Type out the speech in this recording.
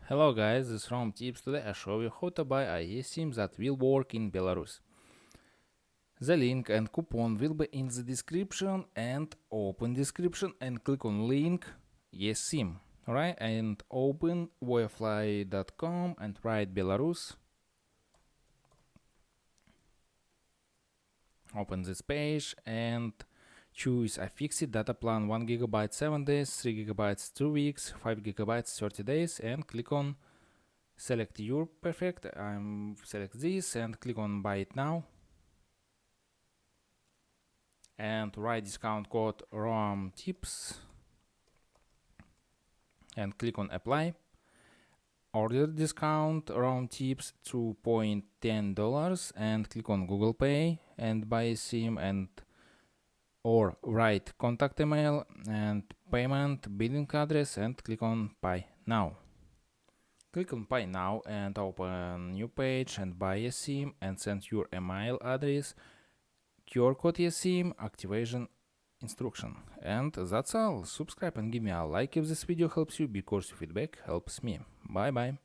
Hello guys, this is Rom Tips. Today I show you how to buy a eSim that will work in Belarus. The link and coupon will be in the description, and open description and click on link eSim, right? And open voyafly.com and write Belarus. Open this page and choose a fixed data plan: 1 GB 7 days, 3 GB 2 weeks, 5 GB 30 days, and click on select your perfect. Select this and click on buy it now and write discount code ROM tips and click on apply. Order discount ROM tips $2.10 and click on Google Pay and buy eSim, and or write contact email and payment billing address and click on pay now. Click on pay now and open new page and buy eSim and send your email address, QR code eSim, activation instruction. And that's all. Subscribe and give me a like if this video helps you, because your feedback helps me. Bye bye.